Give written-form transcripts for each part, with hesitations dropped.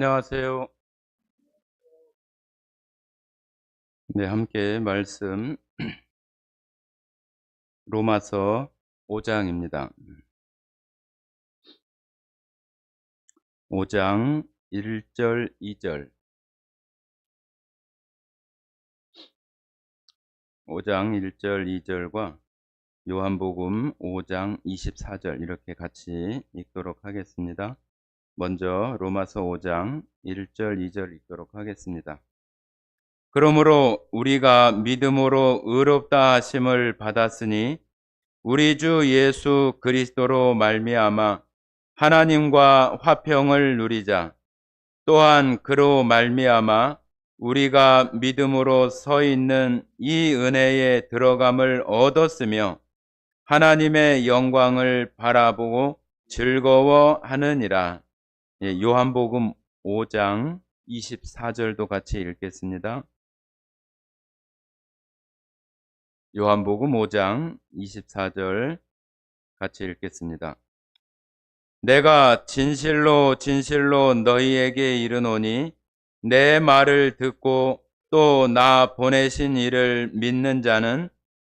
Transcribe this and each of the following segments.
안녕하세요. 네, 함께 말씀 로마서 5장입니다. 5장 1절, 2절. 5장 1절, 2절과 요한복음 5장 24절 이렇게 같이 읽도록 하겠습니다. 먼저 로마서 5장 1절, 2절 읽도록 하겠습니다. 그러므로 우리가 믿음으로 의롭다 하심을 받았으니 우리 주 예수 그리스도로 말미암아 하나님과 화평을 누리자. 또한 그로 말미암아 우리가 믿음으로 서 있는 이 은혜에 들어감을 얻었으며 하나님의 영광을 바라보고 즐거워하느니라. 예, 요한복음 5장 24절도 같이 읽겠습니다. 요한복음 5장 24절 같이 읽겠습니다. 내가 진실로 진실로 너희에게 이르노니 내 말을 듣고 또 나 보내신 이를 믿는 자는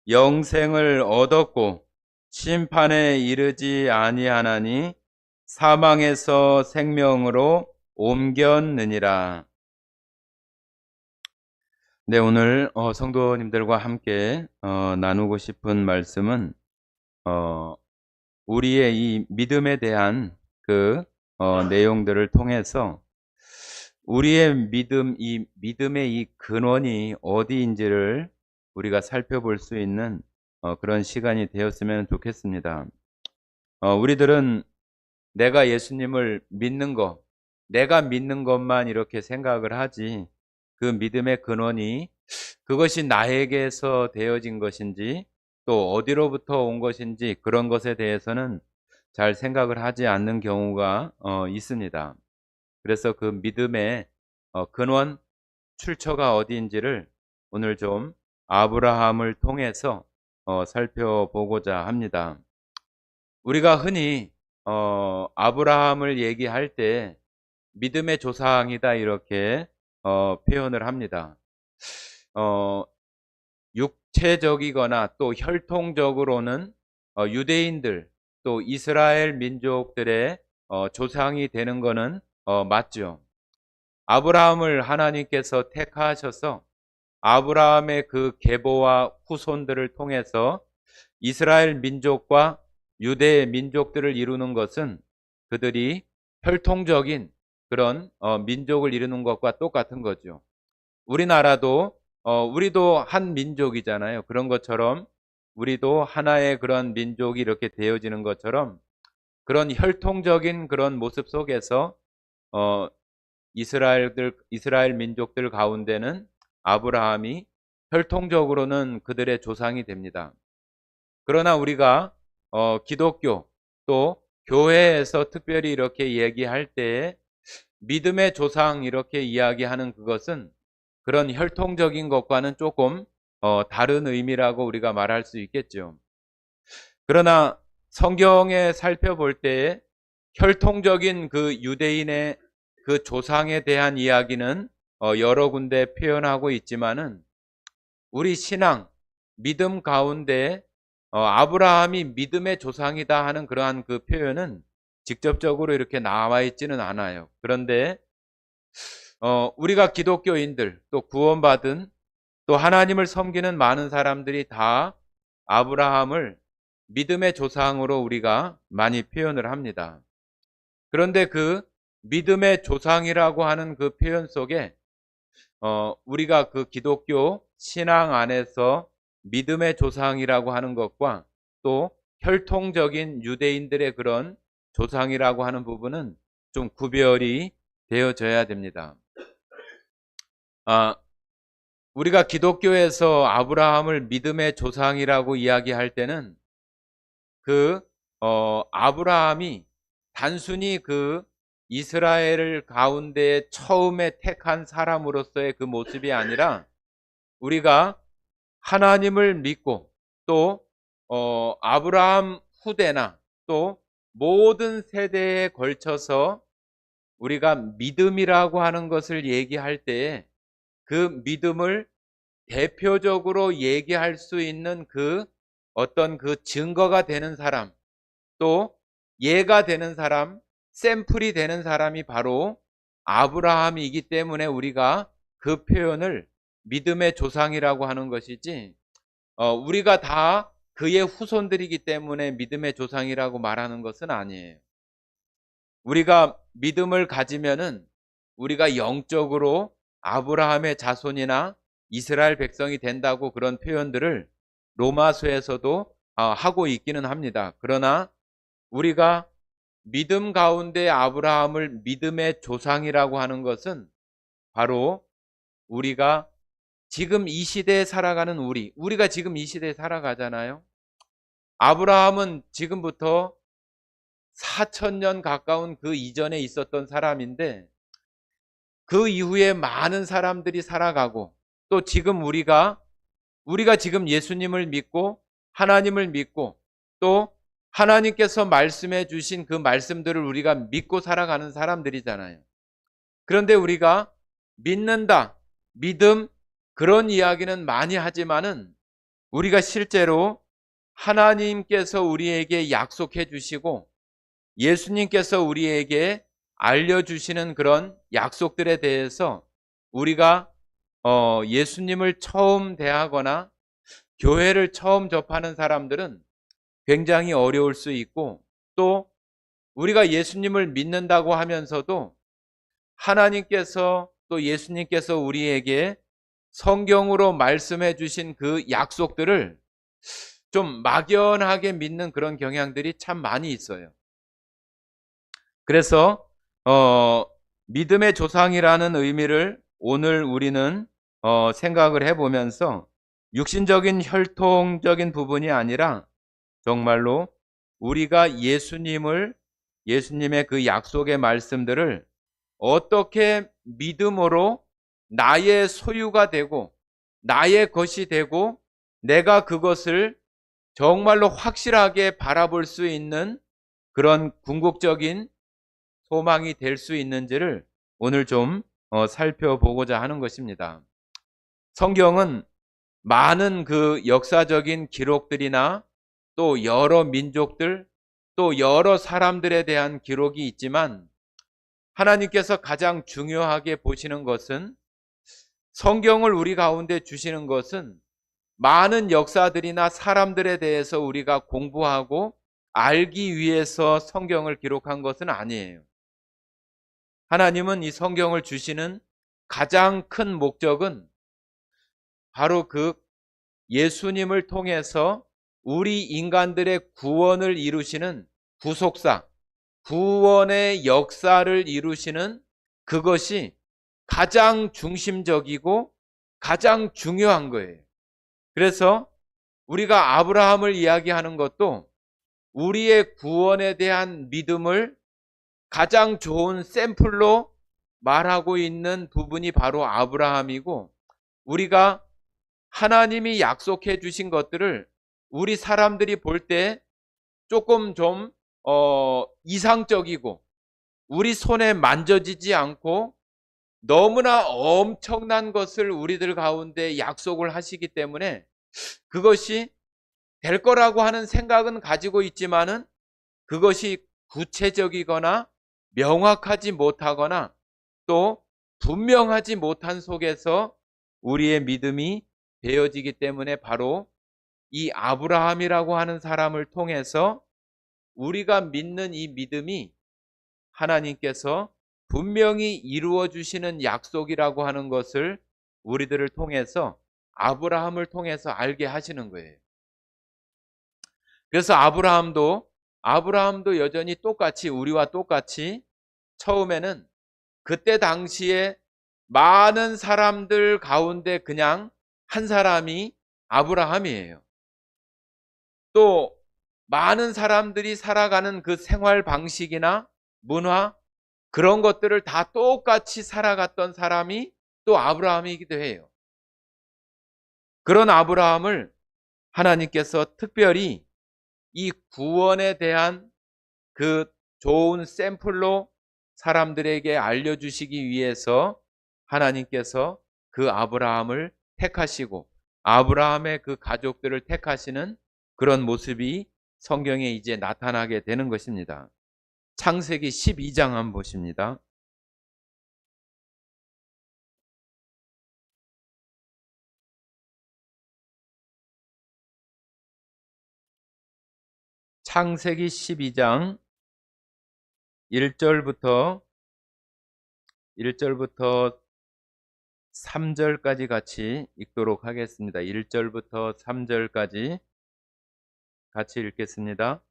영생을 얻었고 심판에 이르지 아니하나니 사망에서 생명으로 옮겼느니라. 네, 오늘 성도님들과 함께 나누고 싶은 말씀은 우리의 이 믿음에 대한 그 내용들을 통해서 우리의 이 믿음의 이 근원이 어디인지를 우리가 살펴볼 수 있는 그런 시간이 되었으면 좋겠습니다. 우리들은 내가 예수님을 믿는 것, 내가 믿는 것만 이렇게 생각을 하지, 그 믿음의 근원이 그것이 나에게서 되어진 것인지 또 어디로부터 온 것인지 그런 것에 대해서는 잘 생각을 하지 않는 경우가 있습니다. 그래서 그 믿음의 근원, 출처가 어디인지를 오늘 좀 아브라함을 통해서 살펴보고자 합니다. 우리가 흔히 아브라함을 얘기할 때 믿음의 조상이다 이렇게 표현을 합니다. 육체적이거나 또 혈통적으로는 유대인들 또 이스라엘 민족들의 조상이 되는 것은 맞죠. 아브라함을 하나님께서 택하셔서 아브라함의 그 계보와 후손들을 통해서 이스라엘 민족과 유대 민족들을 이루는 것은 그들이 혈통적인 그런 민족을 이루는 것과 똑같은 거죠. 우리나라도 우리도 한 민족이잖아요. 그런 것처럼 우리도 하나의 그런 민족이 이렇게 되어지는 것처럼 그런 혈통적인 그런 모습 속에서 어, 이스라엘 민족들 가운데는 아브라함이 혈통적으로는 그들의 조상이 됩니다. 그러나 우리가 기독교 또 교회에서 특별히 이렇게 얘기할 때 믿음의 조상 이렇게 이야기하는 그것은 그런 혈통적인 것과는 조금 다른 의미라고 우리가 말할 수 있겠죠. 그러나 성경에 살펴볼 때 혈통적인 그 유대인의 그 조상에 대한 이야기는 여러 군데 표현하고 있지만은 우리 신앙, 믿음 가운데 아브라함이 믿음의 조상이다 하는 그러한 그 표현은 직접적으로 이렇게 나와 있지는 않아요. 그런데 우리가 기독교인들 또 구원받은 또 하나님을 섬기는 많은 사람들이 다 아브라함을 믿음의 조상으로 우리가 많이 표현을 합니다. 그런데 그 믿음의 조상이라고 하는 그 표현 속에 우리가 그 기독교 신앙 안에서 믿음의 조상이라고 하는 것과 또 혈통적인 유대인들의 그런 조상이라고 하는 부분은 좀 구별이 되어져야 됩니다. 우리가 기독교에서 아브라함을 믿음의 조상이라고 이야기할 때는 그 아브라함이 단순히 그 이스라엘 가운데 처음에 택한 사람으로서의 그 모습이 아니라 우리가 하나님을 믿고 또 아브라함 후대나 또 모든 세대에 걸쳐서 우리가 믿음이라고 하는 것을 얘기할 때에 그 믿음을 대표적으로 얘기할 수 있는 그 어떤 그 증거가 되는 사람, 또 예가 되는 사람, 샘플이 되는 사람이 바로 아브라함이기 때문에 우리가 그 표현을 믿음의 조상이라고 하는 것이지, 우리가 다 그의 후손들이기 때문에 믿음의 조상이라고 말하는 것은 아니에요. 우리가 믿음을 가지면은 우리가 영적으로 아브라함의 자손이나 이스라엘 백성이 된다고 그런 표현들을 로마서에서도 하고 있기는 합니다. 그러나 우리가 믿음 가운데 아브라함을 믿음의 조상이라고 하는 것은 바로 우리가 지금 이 시대에 살아가는 우리가 지금 이 시대에 살아가잖아요. 아브라함은 지금부터 4,000년 가까운 그 이전에 있었던 사람인데 그 이후에 많은 사람들이 살아가고 또 지금 우리가 지금 예수님을 믿고 하나님을 믿고 또 하나님께서 말씀해 주신 그 말씀들을 우리가 믿고 살아가는 사람들이잖아요. 그런데 우리가 믿는다, 믿음, 그런 이야기는 많이 하지만은 우리가 실제로 하나님께서 우리에게 약속해 주시고 예수님께서 우리에게 알려주시는 그런 약속들에 대해서 우리가 예수님을 처음 대하거나 교회를 처음 접하는 사람들은 굉장히 어려울 수 있고, 또 우리가 예수님을 믿는다고 하면서도 하나님께서 또 예수님께서 우리에게 성경으로 말씀해 주신 그 약속들을 좀 막연하게 믿는 그런 경향들이 참 많이 있어요. 그래서 믿음의 조상이라는 의미를 오늘 우리는 생각을 해보면서 육신적인 혈통적인 부분이 아니라 정말로 우리가 예수님의 그 약속의 말씀들을 어떻게 믿음으로 나의 소유가 되고 나의 것이 되고 내가 그것을 정말로 확실하게 바라볼 수 있는 그런 궁극적인 소망이 될 수 있는지를 오늘 좀 살펴보고자 하는 것입니다. 성경은 많은 그 역사적인 기록들이나 또 여러 민족들 또 여러 사람들에 대한 기록이 있지만 하나님께서 가장 중요하게 보시는 것은 성경을 우리 가운데 주시는 것은 많은 역사들이나 사람들에 대해서 우리가 공부하고 알기 위해서 성경을 기록한 것은 아니에요. 하나님은 이 성경을 주시는 가장 큰 목적은 바로 그 예수님을 통해서 우리 인간들의 구원을 이루시는 구속사, 구원의 역사를 이루시는 그것이 가장 중심적이고 가장 중요한 거예요. 그래서 우리가 아브라함을 이야기하는 것도 우리의 구원에 대한 믿음을 가장 좋은 샘플로 말하고 있는 부분이 바로 아브라함이고, 우리가 하나님이 약속해 주신 것들을 우리 사람들이 볼 때 조금 좀 이상적이고 우리 손에 만져지지 않고 너무나 엄청난 것을 우리들 가운데 약속을 하시기 때문에 그것이 될 거라고 하는 생각은 가지고 있지만은 그것이 구체적이거나 명확하지 못하거나 또 분명하지 못한 속에서 우리의 믿음이 되어지기 때문에 바로 이 아브라함이라고 하는 사람을 통해서 우리가 믿는 이 믿음이 하나님께서 분명히 이루어 주시는 약속이라고 하는 것을 우리들을 통해서 아브라함을 통해서 알게 하시는 거예요. 그래서 아브라함도 여전히 똑같이 우리와 똑같이 처음에는 그때 당시에 많은 사람들 가운데 그냥 한 사람이 아브라함이에요. 또 많은 사람들이 살아가는 그 생활 방식이나 문화 그런 것들을 다 똑같이 살아갔던 사람이 또 아브라함이기도 해요. 그런 아브라함을 하나님께서 특별히 이 구원에 대한 그 좋은 샘플로 사람들에게 알려주시기 위해서 하나님께서 그 아브라함을 택하시고 아브라함의 그 가족들을 택하시는 그런 모습이 성경에 이제 나타나게 되는 것입니다. 창세기 12장 한번 보십니다. 창세기 12장 1절부터 3절까지 같이 읽도록 하겠습니다. 1절부터 3절까지 같이 읽겠습니다.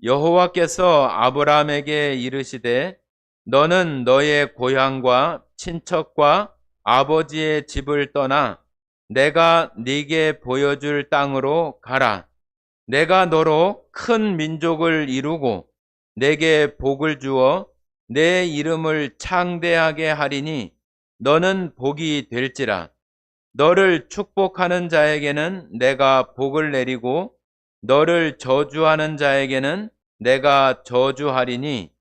여호와께서 아브라함에게 이르시되 너는 너의 고향과 친척과 아버지의 집을 떠나 내가 네게 보여줄 땅으로 가라. 내가 너로 큰 민족을 이루고 내게 복을 주어 내 이름을 창대하게 하리니 너는 복이 될지라. 너를 축복하는 자에게는 내가 복을 내리고 너를 저주하는 자에게는 내가 저주하리니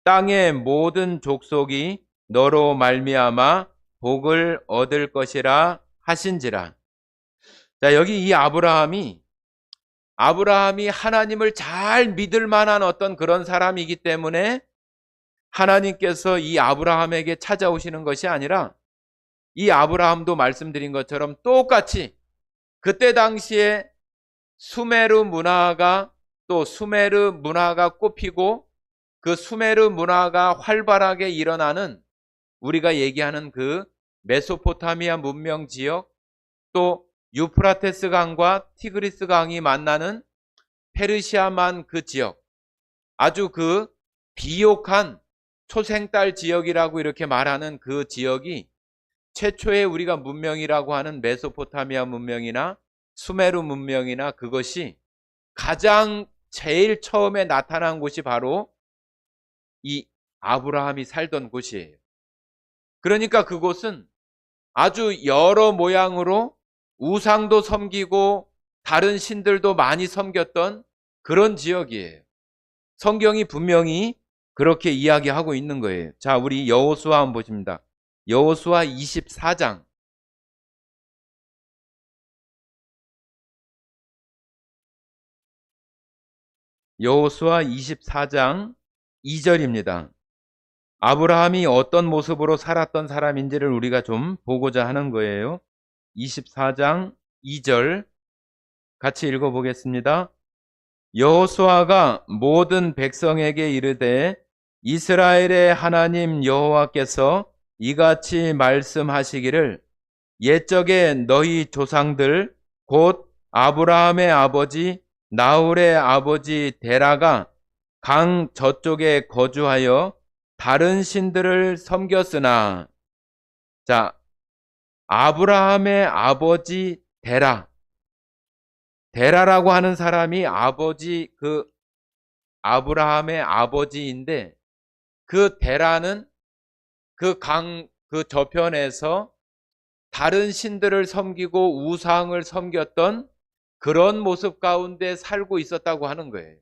땅의 모든 족속이 너로 말미암아 복을 얻을 것이라 하신지라. 자, 여기 이 아브라함이 하나님을 잘 믿을 만한 어떤 그런 사람이기 때문에 하나님께서 이 아브라함에게 찾아오시는 것이 아니라 이 아브라함도 말씀드린 것처럼 똑같이 그때 당시에 수메르 문화가 꽃피고 그 수메르 문화가 활발하게 일어나는 우리가 얘기하는 그 메소포타미아 문명 지역, 또 유프라테스 강과 티그리스 강이 만나는 페르시아만 그 지역, 아주 그 비옥한 초생딸 지역이라고 이렇게 말하는 그 지역이 최초의 우리가 문명이라고 하는 메소포타미아 문명이나 수메르 문명이나 그것이 가장 제일 처음에 나타난 곳이 바로 이 아브라함이 살던 곳이에요. 그러니까 그곳은 아주 여러 모양으로 우상도 섬기고 다른 신들도 많이 섬겼던 그런 지역이에요. 성경이 분명히 그렇게 이야기하고 있는 거예요. 자, 우리 여호수아 한번 보십니다. 여호수아 24장. 여호수아 24장 2절입니다. 아브라함이 어떤 모습으로 살았던 사람인지를 우리가 좀 보고자 하는 거예요. 24장 2절 같이 읽어보겠습니다. 여호수아가 모든 백성에게 이르되 이스라엘의 하나님 여호와께서 이같이 말씀하시기를 옛적에 너희 조상들 곧 아브라함의 아버지 나홀의 아버지 데라가 강 저쪽에 거주하여 다른 신들을 섬겼으나, 자, 아브라함의 아버지 데라라고 하는 사람이 아브라함의 아버지인데, 그 데라는 그 강 그 저편에서 다른 신들을 섬기고 우상을 섬겼던 그런 모습 가운데 살고 있었다고 하는 거예요.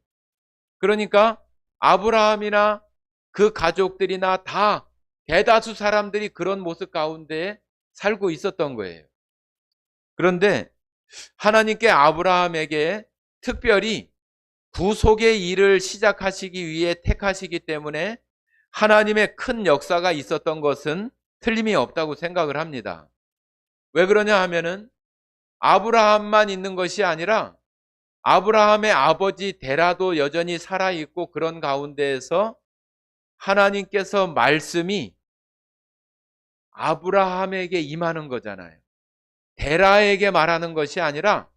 그러니까 아브라함이나 그 가족들이나 다 대다수 사람들이 그런 모습 가운데 살고 있었던 거예요. 그런데 하나님께 아브라함에게 특별히 구속의 일을 시작하시기 위해 택하시기 때문에 하나님의 큰 역사가 있었던 것은 틀림이 없다고 생각을 합니다. 왜 그러냐 하면은 아브라함만 있는 것이 아니라 아브라함의 아버지 데라도 여전히 살아있고 그런 가운데에서 하나님께서 말씀이 아브라함에게 임하는 거잖아요. 데라에게 말하는 것이 아니라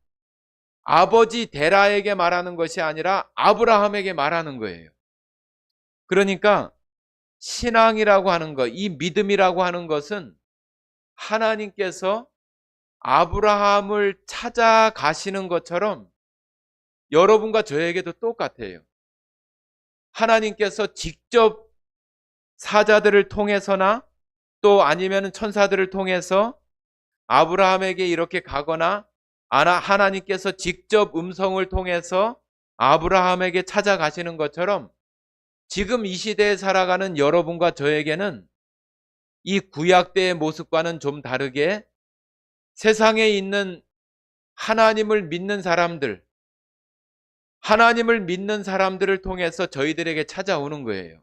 아버지 데라에게 말하는 것이 아니라 아브라함에게 말하는 거예요. 그러니까 신앙이라고 하는 것, 이 믿음이라고 하는 것은 하나님께서 아브라함을 찾아가시는 것처럼 여러분과 저에게도 똑같아요. 하나님께서 직접 사자들을 통해서나 또 아니면 천사들을 통해서 아브라함에게 이렇게 가거나 하나님께서 직접 음성을 통해서 아브라함에게 찾아가시는 것처럼 지금 이 시대에 살아가는 여러분과 저에게는 이 구약 때의 모습과는 좀 다르게 세상에 있는 하나님을 믿는 사람들, 하나님을 믿는 사람들을 통해서 저희들에게 찾아오는 거예요.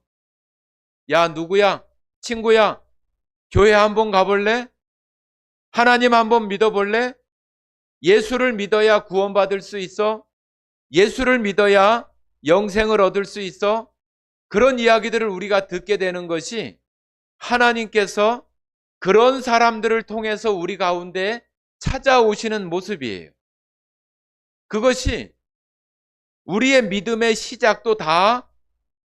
야, 누구야? 친구야, 교회 한번 가볼래? 하나님 한번 믿어볼래? 예수를 믿어야 구원받을 수 있어? 예수를 믿어야 영생을 얻을 수 있어? 그런 이야기들을 우리가 듣게 되는 것이 하나님께서 그런 사람들을 통해서 우리 가운데 찾아오시는 모습이에요. 그것이 우리의 믿음의 시작도 다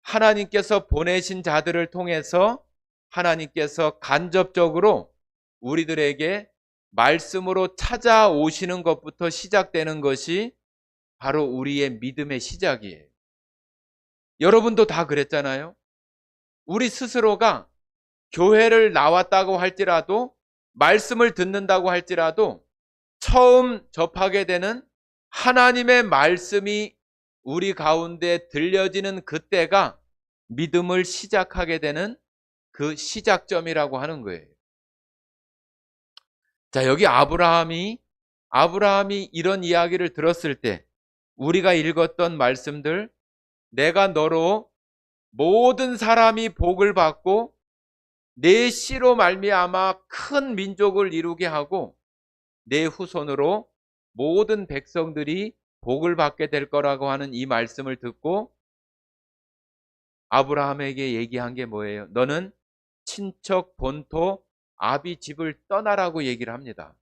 하나님께서 보내신 자들을 통해서 하나님께서 간접적으로 우리들에게 말씀으로 찾아오시는 것부터 시작되는 것이 바로 우리의 믿음의 시작이에요. 여러분도 다 그랬잖아요. 우리 스스로가 교회를 나왔다고 할지라도, 말씀을 듣는다고 할지라도 처음 접하게 되는 하나님의 말씀이 우리 가운데 들려지는 그때가 믿음을 시작하게 되는 그 시작점이라고 하는 거예요. 자, 여기 아브라함이 이런 이야기를 들었을 때 우리가 읽었던 말씀들, 내가 너로 모든 사람이 복을 받고 내 씨로 말미암아 큰 민족을 이루게 하고 내 후손으로 모든 백성들이 복을 받게 될 거라고 하는 이 말씀을 듣고 아브라함에게 얘기한 게 뭐예요? 너는 친척 본토 아비 집을 떠나라고 얘기를 합니다.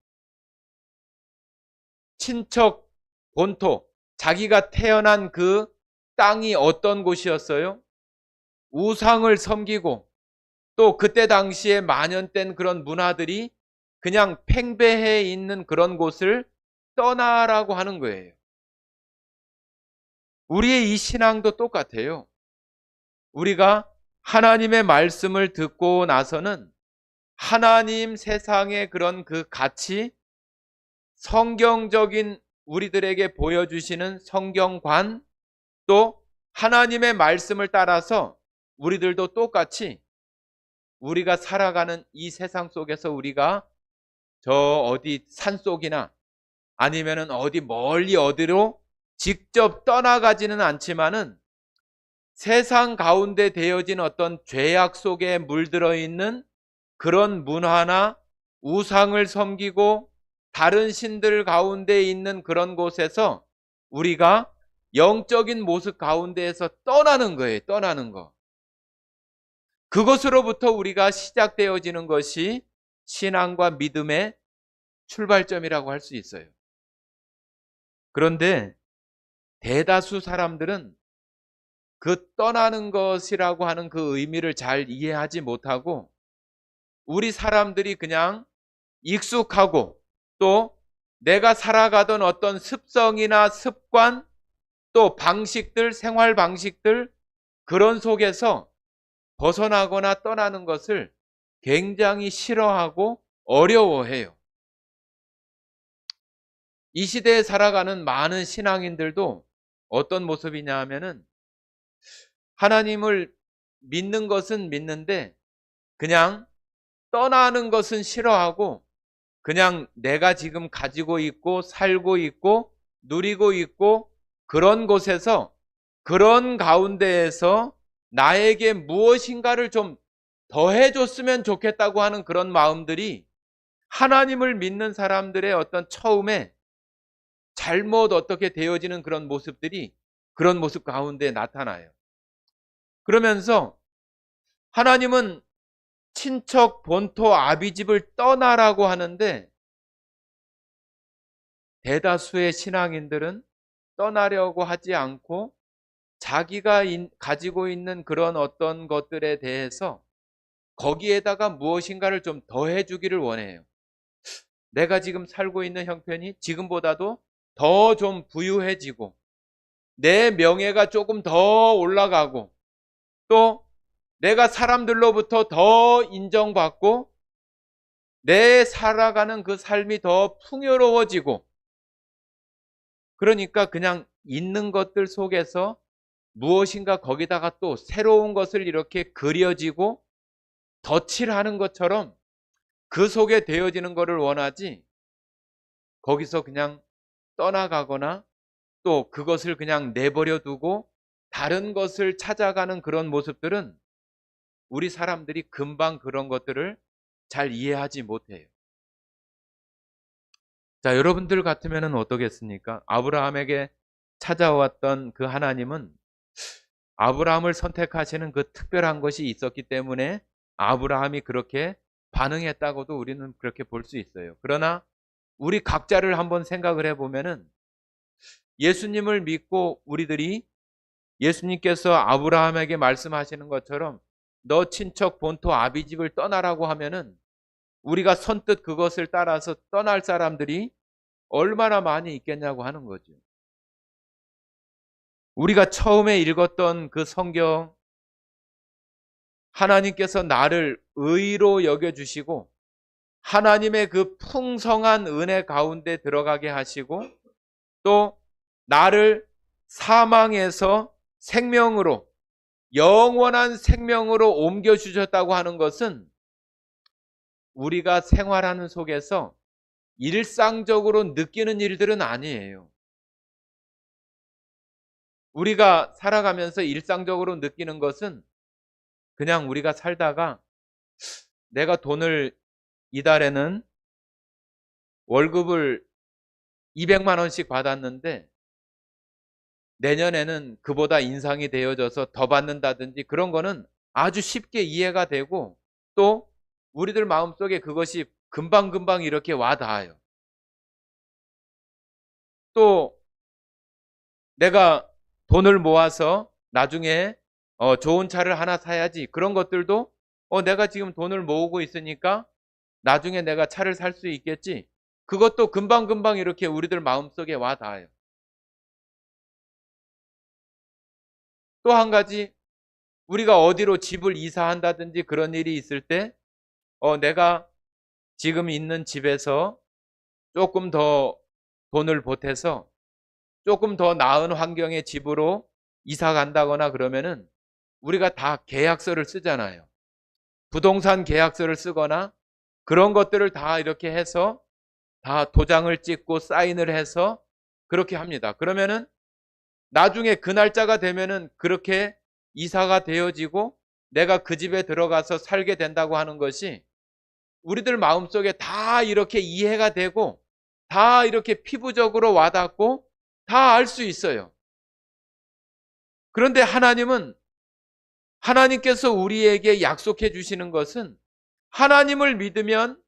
친척 본토, 자기가 태어난 그 땅이 어떤 곳이었어요? 우상을 섬기고 또 그때 당시에 만연된 그런 문화들이 그냥 팽배해 있는 그런 곳을 떠나라고 하는 거예요. 우리의 이 신앙도 똑같아요. 우리가 하나님의 말씀을 듣고 나서는 하나님 세상의 그런 그 가치, 성경적인 우리들에게 보여주시는 성경관, 또 하나님의 말씀을 따라서 우리들도 똑같이 우리가 살아가는 이 세상 속에서 우리가 저 어디 산속이나 아니면은 어디 멀리 어디로 직접 떠나가지는 않지만은 세상 가운데 되어진 어떤 죄악 속에 물들어 있는 그런 문화나 우상을 섬기고 다른 신들 가운데 있는 그런 곳에서 우리가 영적인 모습 가운데에서 떠나는 거예요. 떠나는 거. 그것으로부터 우리가 시작되어지는 것이 신앙과 믿음의 출발점이라고 할 수 있어요. 그런데 대다수 사람들은 그 떠나는 것이라고 하는 그 의미를 잘 이해하지 못하고 우리 사람들이 그냥 익숙하고 또 내가 살아가던 어떤 습성이나 습관 또 방식들, 생활 방식들 그런 속에서 벗어나거나 떠나는 것을 굉장히 싫어하고 어려워해요. 이 시대에 살아가는 많은 신앙인들도 어떤 모습이냐 하면은 하나님을 믿는 것은 믿는데 그냥 떠나는 것은 싫어하고 그냥 내가 지금 가지고 있고 살고 있고 누리고 있고 그런 곳에서 그런 가운데에서 나에게 무엇인가를 좀 더해줬으면 좋겠다고 하는 그런 마음들이 하나님을 믿는 사람들의 어떤 처음에 잘못 어떻게 되어지는 그런 모습들이 그런 모습 가운데 나타나요. 그러면서 하나님은 친척 본토 아비집을 떠나라고 하는데 대다수의 신앙인들은 떠나려고 하지 않고 자기가 가지고 있는 그런 어떤 것들에 대해서 거기에다가 무엇인가를 좀 더해 주기를 원해요. 내가 지금 살고 있는 형편이 지금보다도 더 좀 부유해지고 내 명예가 조금 더 올라가고 또 내가 사람들로부터 더 인정받고 내 살아가는 그 삶이 더 풍요로워지고 그러니까 그냥 있는 것들 속에서 무엇인가 거기다가 또 새로운 것을 이렇게 그려지고 덧칠하는 것처럼 그 속에 되어지는 것을 원하지, 거기서 그냥 떠나가거나 또 그것을 그냥 내버려 두고 다른 것을 찾아가는 그런 모습들은 우리 사람들이 금방 그런 것들을 잘 이해하지 못해요. 자, 여러분들 같으면 어떠겠습니까? 아브라함에게 찾아왔던 그 하나님은 아브라함을 선택하시는 그 특별한 것이 있었기 때문에 아브라함이 그렇게 반응했다고도 우리는 그렇게 볼 수 있어요. 그러나 우리 각자를 한번 생각을 해보면은 예수님을 믿고 우리들이 예수님께서 아브라함에게 말씀하시는 것처럼 너 친척 본토 아비집을 떠나라고 하면은 우리가 선뜻 그것을 따라서 떠날 사람들이 얼마나 많이 있겠냐고 하는 거죠. 우리가 처음에 읽었던 그 성경, 하나님께서 나를 의로 여겨주시고 하나님의 그 풍성한 은혜 가운데 들어가게 하시고 또 나를 사망에서 생명으로, 영원한 생명으로 옮겨주셨다고 하는 것은 우리가 생활하는 속에서 일상적으로 느끼는 일들은 아니에요. 우리가 살아가면서 일상적으로 느끼는 것은 그냥 우리가 살다가 내가 돈을 이달에는 월급을 200만 원씩 받았는데 내년에는 그보다 인상이 되어져서 더 받는다든지 그런 거는 아주 쉽게 이해가 되고 또 우리들 마음속에 그것이 금방금방 이렇게 와 닿아요. 또 내가 돈을 모아서 나중에 좋은 차를 하나 사야지, 그런 것들도 내가 지금 돈을 모으고 있으니까 나중에 내가 차를 살 수 있겠지, 그것도 금방금방 이렇게 우리들 마음속에 와 닿아요. 또 한 가지, 우리가 어디로 집을 이사한다든지 그런 일이 있을 때 내가 지금 있는 집에서 조금 더 돈을 보태서 조금 더 나은 환경의 집으로 이사 간다거나 그러면은 우리가 다 계약서를 쓰잖아요. 부동산 계약서를 쓰거나 그런 것들을 다 이렇게 해서 다 도장을 찍고 사인을 해서 그렇게 합니다. 그러면은 나중에 그 날짜가 되면은 그렇게 이사가 되어지고 내가 그 집에 들어가서 살게 된다고 하는 것이 우리들 마음속에 다 이렇게 이해가 되고 다 이렇게 피부적으로 와닿고 다 알 수 있어요. 그런데 하나님께서 우리에게 약속해 주시는 것은 하나님을 믿으면,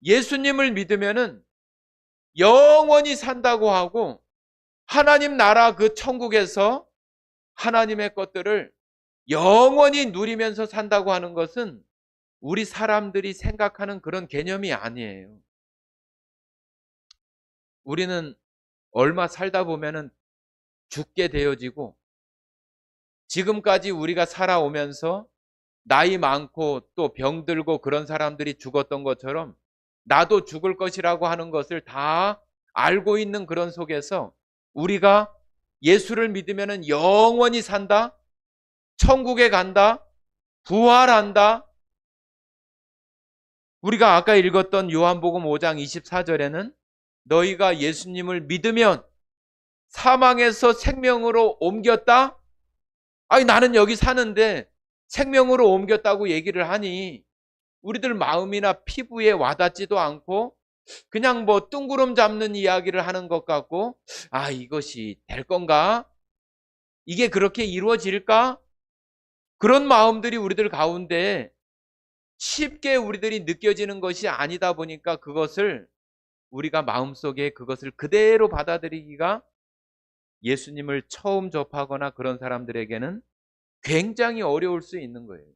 예수님을 믿으면은 영원히 산다고 하고 하나님 나라 그 천국에서 하나님의 것들을 영원히 누리면서 산다고 하는 것은 우리 사람들이 생각하는 그런 개념이 아니에요. 우리는 얼마 살다 보면은 죽게 되어지고 지금까지 우리가 살아오면서 나이 많고 또 병들고 그런 사람들이 죽었던 것처럼 나도 죽을 것이라고 하는 것을 다 알고 있는 그런 속에서 우리가 예수를 믿으면 영원히 산다, 천국에 간다, 부활한다. 우리가 아까 읽었던 요한복음 5장 24절에는 너희가 예수님을 믿으면 사망에서 생명으로 옮겼다? 아니, 나는 여기 사는데 생명으로 옮겼다고 얘기를 하니 우리들 마음이나 피부에 와닿지도 않고 그냥 뭐 뜬구름 잡는 이야기를 하는 것 같고, 아, 이것이 될 건가? 이게 그렇게 이루어질까? 그런 마음들이 우리들 가운데 쉽게 우리들이 느껴지는 것이 아니다 보니까 그것을 우리가 마음속에 그것을 그대로 받아들이기가 예수님을 처음 접하거나 그런 사람들에게는 굉장히 어려울 수 있는 거예요.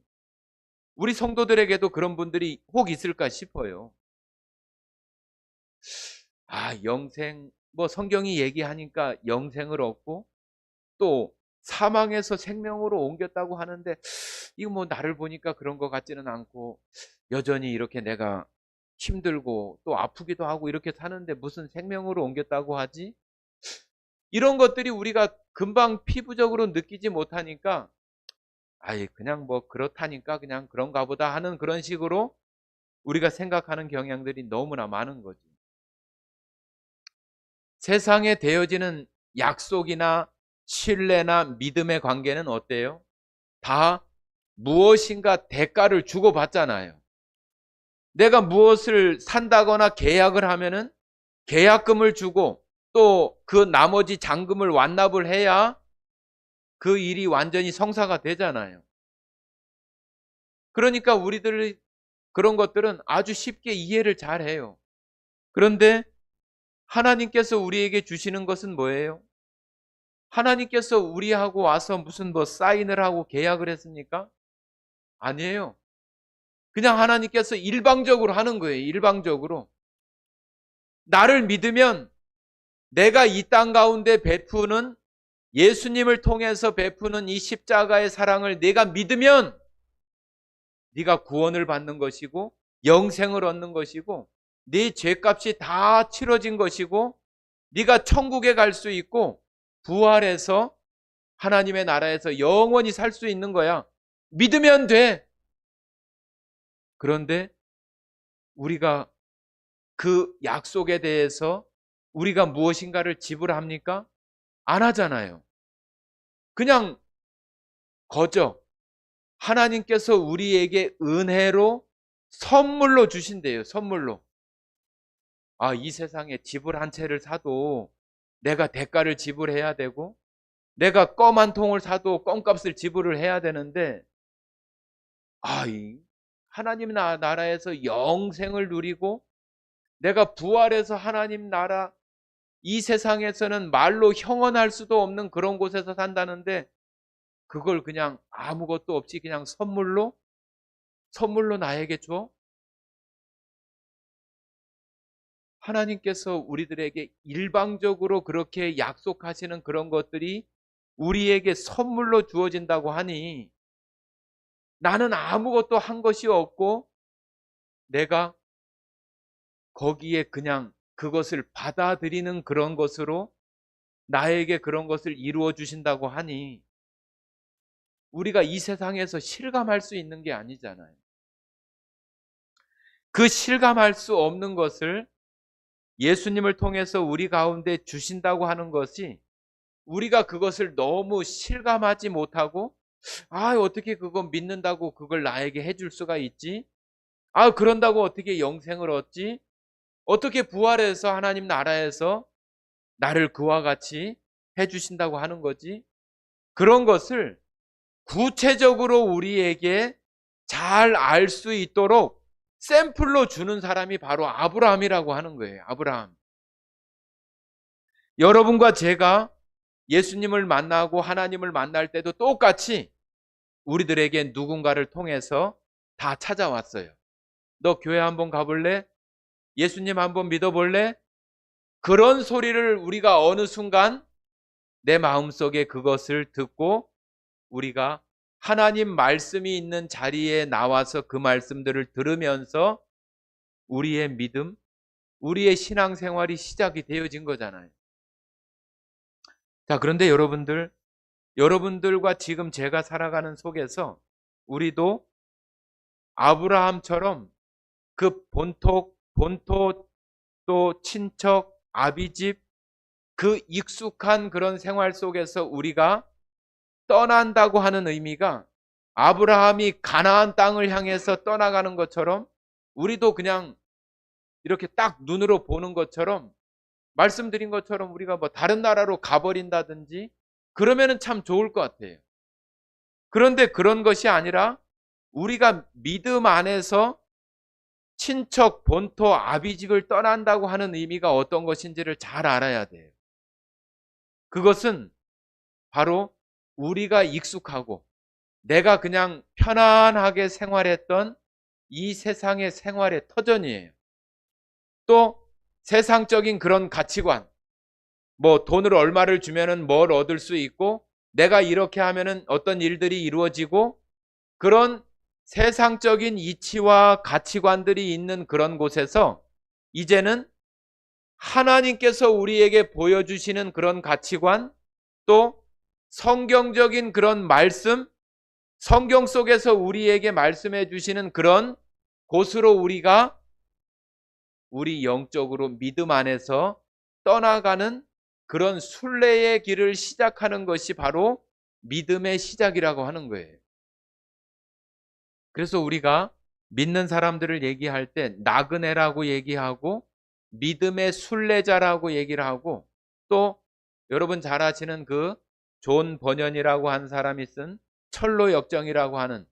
우리 성도들에게도 그런 분들이 혹 있을까 싶어요. 아, 영생, 뭐 성경이 얘기하니까 영생을 얻고 또 사망에서 생명으로 옮겼다고 하는데 이거 뭐 나를 보니까 그런 것 같지는 않고 여전히 이렇게 내가 힘들고 또 아프기도 하고 이렇게 사는데 무슨 생명으로 옮겼다고 하지? 이런 것들이 우리가 금방 피부적으로 느끼지 못하니까 아예 그냥 뭐 그렇다니까 그냥 그런가 보다 하는 그런 식으로 우리가 생각하는 경향들이 너무나 많은 거지. 세상에 되어지는 약속이나 신뢰나 믿음의 관계는 어때요? 다 무엇인가 대가를 주고받잖아요. 내가 무엇을 산다거나 계약을 하면은 계약금을 주고 또 그 나머지 잔금을 완납을 해야 그 일이 완전히 성사가 되잖아요. 그러니까 우리들이 그런 것들은 아주 쉽게 이해를 잘 해요. 그런데 하나님께서 우리에게 주시는 것은 뭐예요? 하나님께서 우리하고 와서 무슨 뭐 사인을 하고 계약을 했습니까? 아니에요. 그냥 하나님께서 일방적으로 하는 거예요. 일방적으로. 나를 믿으면 내가 이 땅 가운데 베푸는 예수님을 통해서 베푸는 이 십자가의 사랑을 내가 믿으면 네가 구원을 받는 것이고 영생을 얻는 것이고 네 죄값이 다 치러진 것이고 네가 천국에 갈 수 있고 부활해서 하나님의 나라에서 영원히 살 수 있는 거야. 믿으면 돼. 그런데 우리가 그 약속에 대해서 우리가 무엇인가를 지불합니까? 안 하잖아요. 그냥 거저 하나님께서 우리에게 은혜로 선물로 주신대요. 선물로. 아, 이 세상에 집을 한 채를 사도 내가 대가를 지불해야 되고 내가 껌 한 통을 사도 껌값을 지불을 해야 되는데 이 하나님 나라에서 영생을 누리고 내가 부활해서 하나님 나라 이 세상에서는 말로 형언할 수도 없는 그런 곳에서 산다는데 그걸 그냥 아무것도 없이 그냥 선물로 나에게 줘? 하나님께서 우리들에게 일방적으로 그렇게 약속하시는 그런 것들이 우리에게 선물로 주어진다고 하니 나는 아무것도 한 것이 없고 내가 거기에 그냥 그것을 받아들이는 그런 것으로 나에게 그런 것을 이루어 주신다고 하니 우리가 이 세상에서 실감할 수 있는 게 아니잖아요. 그 실감할 수 없는 것을 예수님을 통해서 우리 가운데 주신다고 하는 것이 우리가 그것을 너무 실감하지 못하고 어떻게 그거 믿는다고 그걸 나에게 해줄 수가 있지? 그런다고 어떻게 영생을 얻지? 어떻게 부활해서 하나님 나라에서 나를 그와 같이 해주신다고 하는 거지? 그런 것을 구체적으로 우리에게 잘 알 수 있도록 샘플로 주는 사람이 바로 아브라함이라고 하는 거예요. 아브라함. 여러분과 제가 예수님을 만나고 하나님을 만날 때도 똑같이 우리들에게 누군가를 통해서 다 찾아왔어요. 너 교회 한번 가볼래? 예수님 한번 믿어볼래? 그런 소리를 우리가 어느 순간 내 마음속에 그것을 듣고 우리가 하나님 말씀이 있는 자리에 나와서 그 말씀들을 들으면서 우리의 믿음, 우리의 신앙생활이 시작이 되어진 거잖아요. 자, 그런데 여러분들과 지금 제가 살아가는 속에서 우리도 아브라함처럼 그 본토 또 친척, 아비집 그 익숙한 그런 생활 속에서 우리가 떠난다고 하는 의미가 아브라함이 가나안 땅을 향해서 떠나가는 것처럼 우리도 그냥 이렇게 딱 눈으로 보는 것처럼 말씀드린 것처럼 우리가 뭐 다른 나라로 가버린다든지 그러면은 참 좋을 것 같아요. 그런데 그런 것이 아니라 우리가 믿음 안에서 친척, 본토, 아비집을 떠난다고 하는 의미가 어떤 것인지를 잘 알아야 돼요. 그것은 바로 우리가 익숙하고 내가 그냥 편안하게 생활했던 이 세상의 생활의 터전이에요. 또 세상적인 그런 가치관, 뭐 돈을 얼마를 주면은 뭘 얻을 수 있고 내가 이렇게 하면은 어떤 일들이 이루어지고 그런 세상적인 이치와 가치관들이 있는 그런 곳에서 이제는 하나님께서 우리에게 보여주시는 그런 가치관, 또 성경적인 그런 말씀, 성경 속에서 우리에게 말씀해 주시는 그런 곳으로 우리가 우리 영적으로 믿음 안에서 떠나가는 그런 순례의 길을 시작하는 것이 바로 믿음의 시작이라고 하는 거예요. 그래서 우리가 믿는 사람들을 얘기할 때 나그네라고 얘기하고 믿음의 순례자라고 얘기를 하고, 또 여러분 잘 아시는 그 존 번연이라고 한 사람이 쓴 철로 역정이라고 하는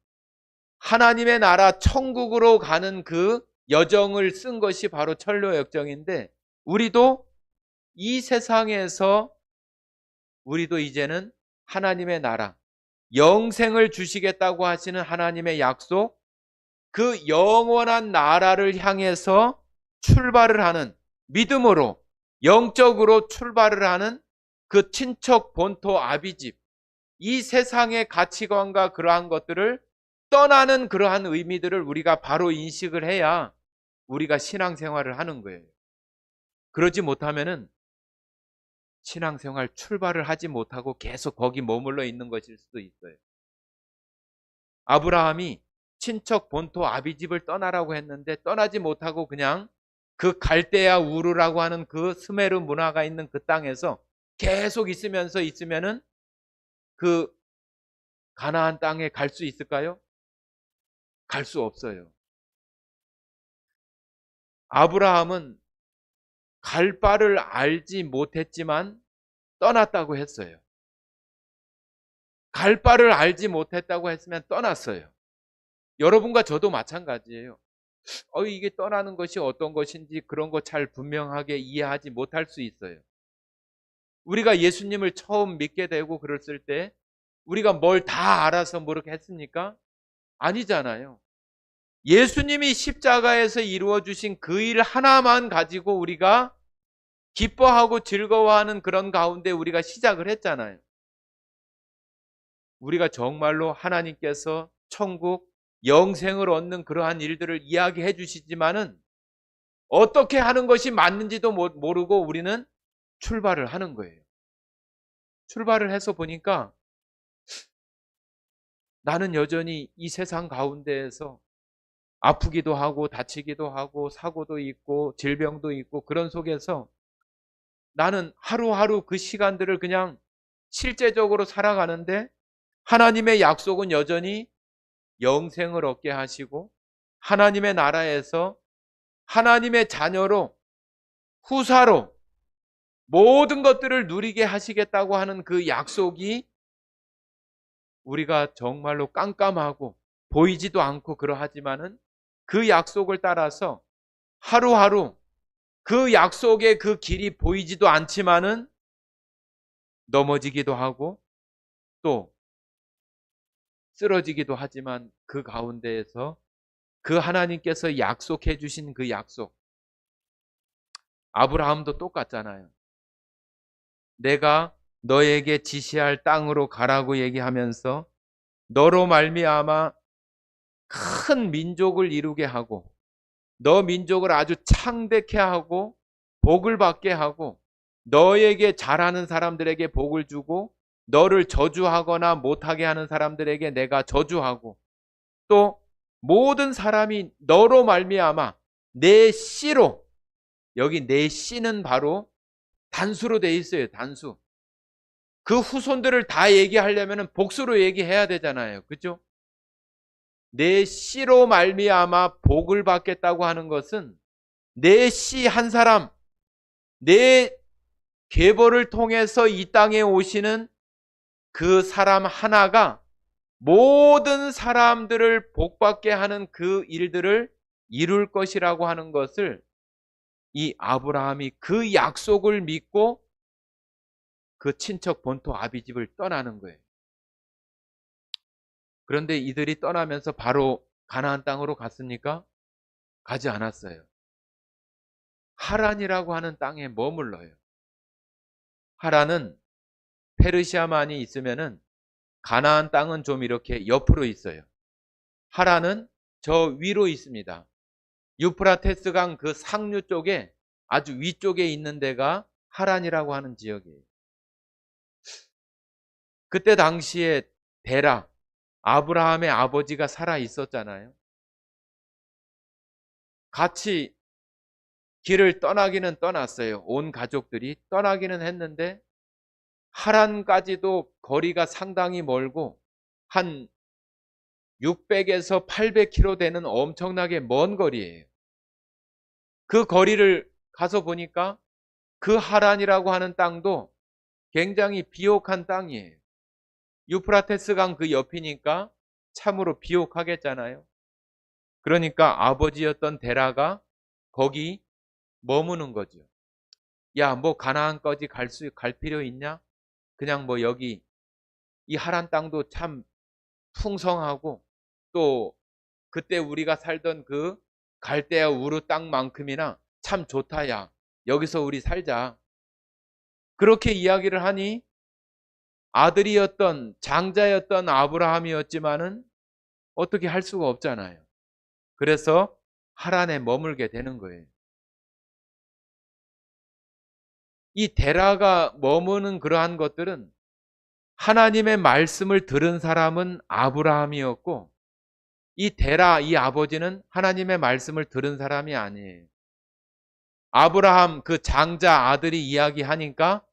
하나님의 나라 천국으로 가는 그 여정을 쓴 것이 바로 철로 역정인데, 우리도 이 세상에서 우리도 이제는 하나님의 나라, 영생을 주시겠다고 하시는 하나님의 약속, 그 영원한 나라를 향해서 출발을 하는, 믿음으로 영적으로 출발을 하는 그 친척 본토 아비집, 이 세상의 가치관과 그러한 것들을 떠나는 그러한 의미들을 우리가 바로 인식을 해야 우리가 신앙생활을 하는 거예요. 그러지 못하면은 신앙생활 출발을 하지 못하고 계속 거기 머물러 있는 것일 수도 있어요. 아브라함이 친척 본토 아비집을 떠나라고 했는데 떠나지 못하고 그냥 그 갈대아 우르라고 하는 그 스메르 문화가 있는 그 땅에서 계속 있으면은 그 가나안 땅에 갈 수 있을까요? 갈 수 없어요. 아브라함은 갈 바를 알지 못했지만 떠났다고 했어요. 갈 바를 알지 못했다고 했으면 떠났어요. 여러분과 저도 마찬가지예요. 이게 떠나는 것이 어떤 것인지 그런 거 잘 분명하게 이해하지 못할 수 있어요. 우리가 예수님을 처음 믿게 되고 그랬을 때 우리가 뭘 다 알아서 그렇게 했습니까? 아니잖아요. 예수님이 십자가에서 이루어 주신 그 일 하나만 가지고 우리가 기뻐하고 즐거워하는 그런 가운데 우리가 시작을 했잖아요. 우리가 정말로 하나님께서 천국, 영생을 얻는 그러한 일들을 이야기해 주시지만은 어떻게 하는 것이 맞는지도 모르고 우리는 출발을 하는 거예요. 출발을 해서 보니까 나는 여전히 이 세상 가운데에서 아프기도 하고 다치기도 하고 사고도 있고 질병도 있고 그런 속에서 나는 하루하루 그 시간들을 그냥 실제적으로 살아가는데, 하나님의 약속은 여전히 영생을 얻게 하시고 하나님의 나라에서 하나님의 자녀로 후사로 모든 것들을 누리게 하시겠다고 하는 그 약속이 우리가 정말로 깜깜하고 보이지도 않고 그러하지만은 그 약속을 따라서 하루하루 그 약속의 그 길이 보이지도 않지만은 넘어지기도 하고 또 쓰러지기도 하지만 그 가운데에서 그 하나님께서 약속해 주신 그 약속, 아브라함도 똑같잖아요. 내가 너에게 지시할 땅으로 가라고 얘기하면서 너로 말미암아 큰 민족을 이루게 하고 너 민족을 아주 창대케 하고 복을 받게 하고 너에게 잘하는 사람들에게 복을 주고 너를 저주하거나 못하게 하는 사람들에게 내가 저주하고, 또 모든 사람이 너로 말미암아 내 씨로, 여기 내 씨는 바로 단수로 돼 있어요. 단수. 그 후손들을 다 얘기하려면 복수로 얘기해야 되잖아요. 그렇죠? 내 씨로 말미암아 복을 받겠다고 하는 것은 내 씨 한 사람, 내 계보를 통해서 이 땅에 오시는 그 사람 하나가 모든 사람들을 복받게 하는 그 일들을 이룰 것이라고 하는 것을 이 아브라함이 그 약속을 믿고 그 친척 본토 아비집을 떠나는 거예요. 그런데 이들이 떠나면서 바로 가나안 땅으로 갔습니까? 가지 않았어요. 하란이라고 하는 땅에 머물러요. 하란은 페르시아만이 있으면은 가나안 땅은 좀 이렇게 옆으로 있어요. 하란은 저 위로 있습니다. 유프라테스 강 그 상류 쪽에 아주 위쪽에 있는 데가 하란이라고 하는 지역이에요. 그때 당시에 데라, 아브라함의 아버지가 살아 있었잖아요. 같이 길을 떠나기는 떠났어요. 온 가족들이 떠나기는 했는데 하란까지도 거리가 상당히 멀고 한 600에서 800km 되는 엄청나게 먼 거리예요. 그 거리를 가서 보니까 그 하란이라고 하는 땅도 굉장히 비옥한 땅이에요. 유프라테스 강 그 옆이니까 참으로 비옥하겠잖아요. 그러니까 아버지였던 데라가 거기 머무는 거죠. 야, 뭐 가나안까지 갈 필요 있냐? 그냥 뭐 여기 이 하란 땅도 참 풍성하고 또 그때 우리가 살던 그 갈대아 우르 땅만큼이나 참 좋다, 야. 여기서 우리 살자. 그렇게 이야기를 하니 아들이었던 장자였던 아브라함이었지만은 어떻게 할 수가 없잖아요. 그래서 하란에 머물게 되는 거예요. 이 데라가 머무는 그러한 것들은 하나님의 말씀을 들은 사람은 아브라함이었고 이 데라, 이 아버지는 하나님의 말씀을 들은 사람이 아니에요. 아브라함 그 장자 아들이 이야기하니까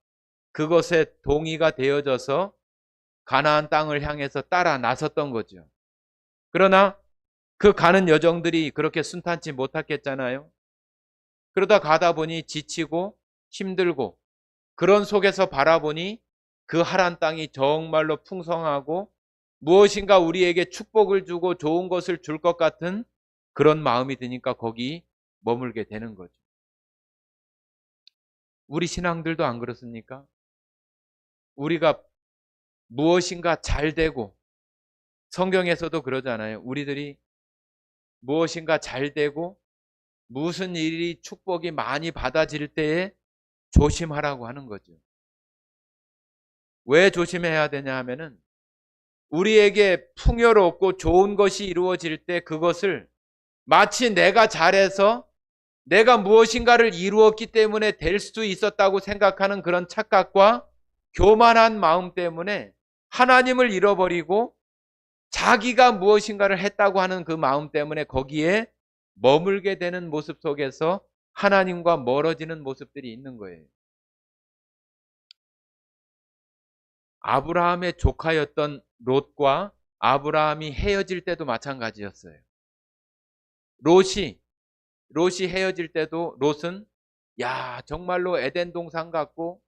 그것에 동의가 되어져서 가나안 땅을 향해서 따라 나섰던 거죠. 그러나 그 가는 여정들이 그렇게 순탄치 못했겠잖아요. 그러다 가다 보니 지치고 힘들고 그런 속에서 바라보니 그 하란 땅이 정말로 풍성하고 무엇인가 우리에게 축복을 주고 좋은 것을 줄 것 같은 그런 마음이 드니까 거기 머물게 되는 거죠. 우리 신앙들도 안 그렇습니까? 우리가 무엇인가 잘 되고 성경에서도 그러잖아요. 우리들이 무엇인가 잘 되고 무슨 일이 축복이 많이 받아질 때에 조심하라고 하는 거죠. 왜 조심해야 되냐 하면은 우리에게 풍요롭고 좋은 것이 이루어질 때 그것을 마치 내가 잘해서 내가 무엇인가를 이루었기 때문에 될 수 있었다고 생각하는 그런 착각과 교만한 마음 때문에 하나님을 잃어버리고 자기가 무엇인가를 했다고 하는 그 마음 때문에 거기에 머물게 되는 모습 속에서 하나님과 멀어지는 모습들이 있는 거예요. 아브라함의 조카였던 롯과 아브라함이 헤어질 때도 마찬가지였어요. 롯이 헤어질 때도 롯은 야, 정말로 에덴 동산 같고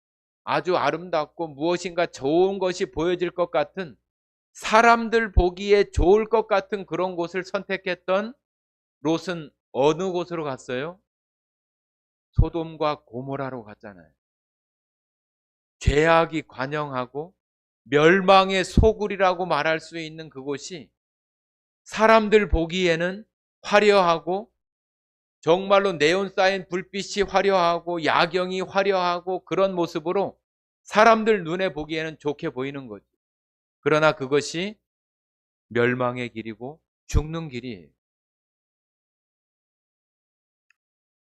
아주 아름답고 무엇인가 좋은 것이 보여질 것 같은 사람들 보기에 좋을 것 같은 그런 곳을 선택했던 롯은 어느 곳으로 갔어요? 소돔과 고모라로 갔잖아요. 죄악이 관영하고 멸망의 소굴이라고 말할 수 있는 그곳이 사람들 보기에는 화려하고 정말로 네온 쌓인 불빛이 화려하고 야경이 화려하고 그런 모습으로 사람들 눈에 보기에는 좋게 보이는 거죠. 그러나 그것이 멸망의 길이고 죽는 길이에요.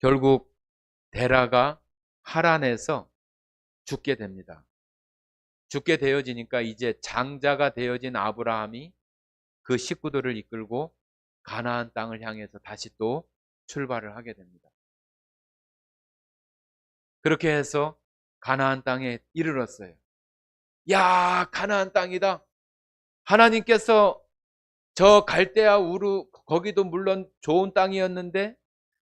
결국 데라가 하란에서 죽게 됩니다. 죽게 되어지니까 이제 장자가 되어진 아브라함이 그 식구들을 이끌고 가나안 땅을 향해서 다시 또 출발을 하게 됩니다. 그렇게 해서 가나안 땅에 이르렀어요. 야, 가나안 땅이다. 하나님께서 저 갈대아 우르 거기도 물론 좋은 땅이었는데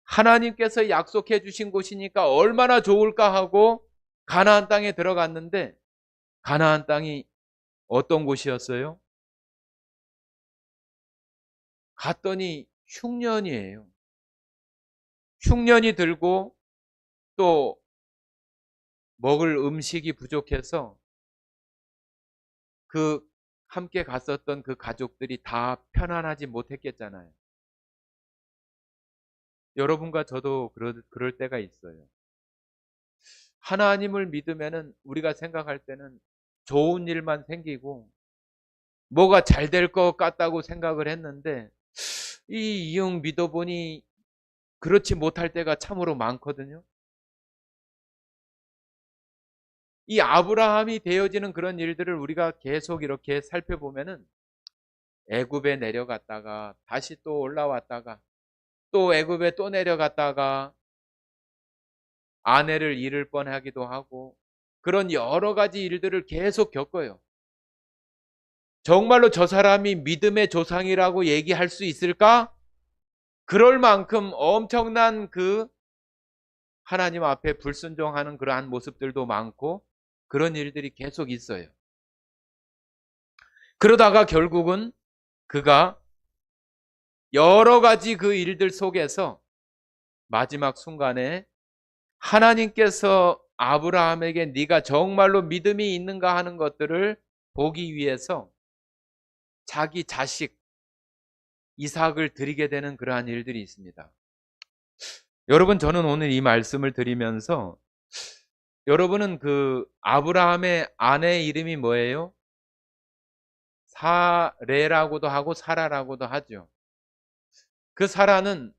하나님께서 약속해 주신 곳이니까 얼마나 좋을까 하고 가나안 땅에 들어갔는데 가나안 땅이 어떤 곳이었어요? 갔더니 흉년이에요. 흉년이 들고 또 먹을 음식이 부족해서 그 함께 갔었던 그 가족들이 다 편안하지 못했겠잖아요. 여러분과 저도 그럴 때가 있어요. 하나님을 믿으면은 우리가 생각할 때는 좋은 일만 생기고 뭐가 잘 될 것 같다고 생각을 했는데 이 이응 믿어보니 그렇지 못할 때가 참으로 많거든요. 이 아브라함이 되어지는 그런 일들을 우리가 계속 이렇게 살펴보면은 애굽에 내려갔다가 다시 또 올라왔다가 또 애굽에 또 내려갔다가 아내를 잃을 뻔하기도 하고 그런 여러 가지 일들을 계속 겪어요. 정말로 저 사람이 믿음의 조상이라고 얘기할 수 있을까? 그럴 만큼 엄청난 그 하나님 앞에 불순종하는 그러한 모습들도 많고 그런 일들이 계속 있어요. 그러다가 결국은 그가 여러 가지 그 일들 속에서 마지막 순간에 하나님께서 아브라함에게 네가 정말로 믿음이 있는가 하는 것들을 보기 위해서 자기 자식 이삭을 드리게 되는 그러한 일들이 있습니다. 여러분, 저는 오늘 이 말씀을 드리면서 여러분은 그 아브라함의 아내 이름이 뭐예요? 사레라고도 하고 사라라고도 하죠. 그 사라는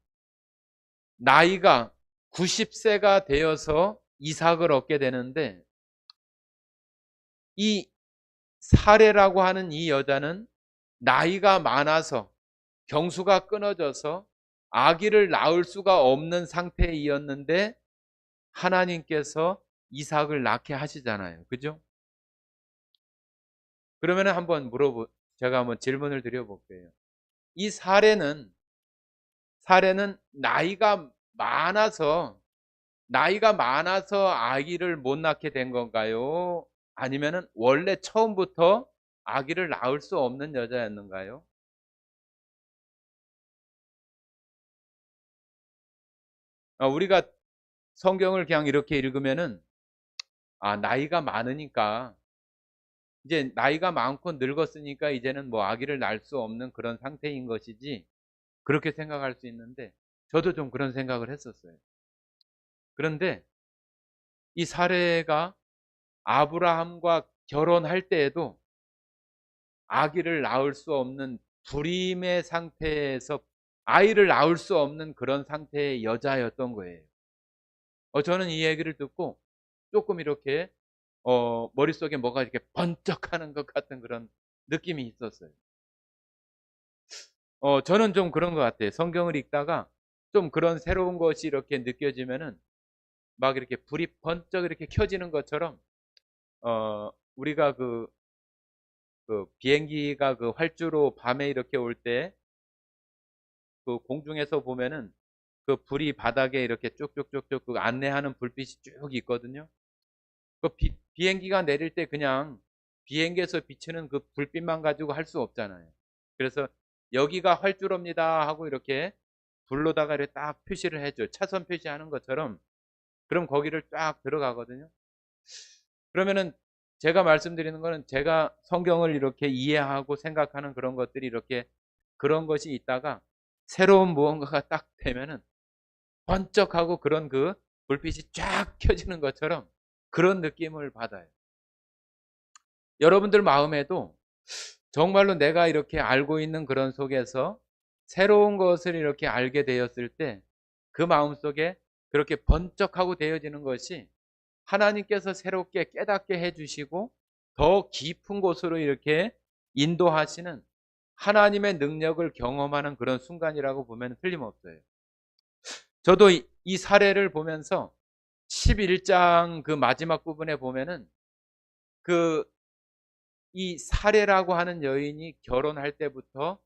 나이가 90세가 되어서 이삭을 얻게 되는데 이 사레라고 하는 이 여자는 나이가 많아서 경수가 끊어져서 아기를 낳을 수가 없는 상태이었는데 하나님께서 이삭을 낳게 하시잖아요. 그죠? 그러면 제가 한번 질문을 드려볼게요. 이 사례는 나이가 많아서 아기를 못 낳게 된 건가요? 아니면은 원래 처음부터 아기를 낳을 수 없는 여자였는가요? 우리가 성경을 그냥 이렇게 읽으면은 나이가 많으니까 이제 나이가 많고 늙었으니까 이제는 뭐 아기를 낳을 수 없는 그런 상태인 것이지 그렇게 생각할 수 있는데 저도 좀 그런 생각을 했었어요. 그런데 이 사례가 아브라함과 결혼할 때에도 아기를 낳을 수 없는 불임의 상태에서 아이를 낳을 수 없는 그런 상태의 여자였던 거예요. 저는 이 얘기를 듣고 조금 이렇게 머릿속에 뭐가 이렇게 번쩍하는 것 같은 그런 느낌이 있었어요. 저는 좀 그런 것 같아요. 성경을 읽다가 좀 그런 새로운 것이 이렇게 느껴지면은 막 이렇게 불이 번쩍 이렇게 켜지는 것처럼 우리가 그 비행기가 그 활주로 밤에 이렇게 올 때 그 공중에서 보면은 그 불이 바닥에 이렇게 쭉쭉쭉쭉 그 안내하는 불빛이 쭉 있거든요. 그 비행기가 내릴 때 그냥 비행기에서 비치는 그 불빛만 가지고 할 수 없잖아요. 그래서 여기가 활주로입니다 하고 이렇게 불로다가 이렇게 딱 표시를 해줘. 차선 표시하는 것처럼. 그럼 거기를 쫙 들어가거든요. 그러면은 제가 말씀드리는 거는 제가 성경을 이렇게 이해하고 생각하는 그런 것들이 이렇게 그런 것이 있다가 새로운 무언가가 딱 되면은 번쩍하고 그런 그 불빛이 쫙 켜지는 것처럼 그런 느낌을 받아요. 여러분들 마음에도 정말로 내가 이렇게 알고 있는 그런 속에서 새로운 것을 이렇게 알게 되었을 때 그 마음속에 그렇게 번쩍하고 되어지는 것이 하나님께서 새롭게 깨닫게 해주시고 더 깊은 곳으로 이렇게 인도하시는 하나님의 능력을 경험하는 그런 순간이라고 보면 틀림없어요. 저도 이 사례를 보면서 11장 그 마지막 부분에 보면은 그 이 사례라고 하는 여인이 결혼할 때부터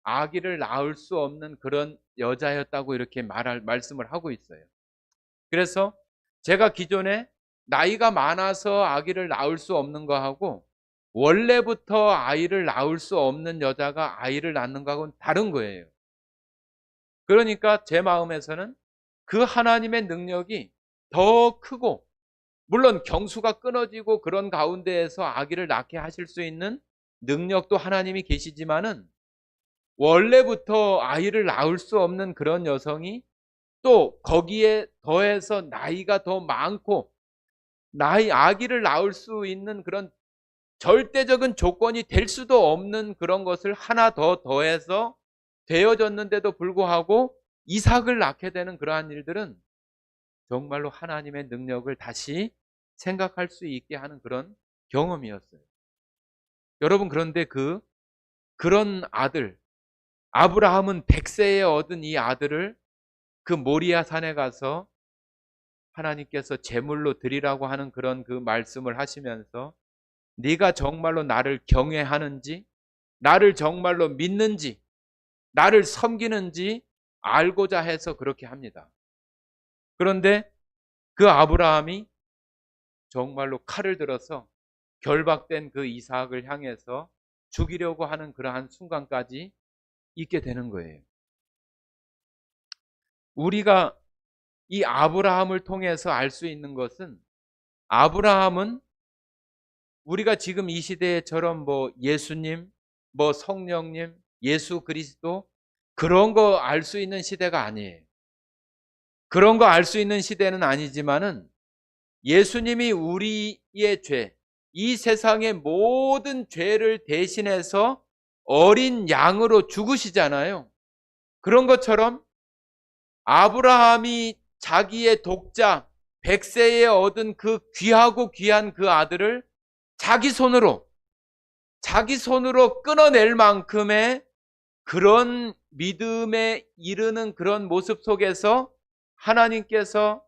아기를 낳을 수 없는 그런 여자였다고 이렇게 말씀을 하고 있어요. 그래서 제가 기존에 나이가 많아서 아기를 낳을 수 없는 거하고 원래부터 아이를 낳을 수 없는 여자가 아이를 낳는 거하고는 다른 거예요. 그러니까 제 마음에서는 그 하나님의 능력이 더 크고 물론 경수가 끊어지고 그런 가운데에서 아기를 낳게 하실 수 있는 능력도 하나님이 계시지만은 원래부터 아이를 낳을 수 없는 그런 여성이 또 거기에 더해서 나이가 더 많고 아기를 낳을 수 있는 그런 절대적인 조건이 될 수도 없는 그런 것을 하나 더 더해서 되어졌는데도 불구하고 이삭을 낳게 되는 그러한 일들은 정말로 하나님의 능력을 다시 생각할 수 있게 하는 그런 경험이었어요. 여러분, 그런데 그런 아들, 아브라함은 100세에 얻은 이 아들을 그 모리아 산에 가서 하나님께서 제물로 드리라고 하는 그런 그 말씀을 하시면서 네가 정말로 나를 경외하는지, 나를 정말로 믿는지, 나를 섬기는지 알고자 해서 그렇게 합니다. 그런데 그 아브라함이 정말로 칼을 들어서 결박된 그 이삭을 향해서 죽이려고 하는 그러한 순간까지 있게 되는 거예요. 우리가 이 아브라함을 통해서 알 수 있는 것은, 아브라함은 우리가 지금 이 시대처럼 뭐 예수님, 뭐 성령님, 예수 그리스도 그런 거 알 수 있는 시대가 아니에요. 그런 거 알 수 있는 시대는 아니지만은 예수님이 우리의 죄, 이 세상의 모든 죄를 대신해서 어린 양으로 죽으시잖아요. 그런 것처럼 아브라함이 자기의 독자 100세에 얻은 그 귀하고 귀한 그 아들을 자기 손으로 끊어낼 만큼의 그런 믿음에 이르는 그런 모습 속에서 하나님께서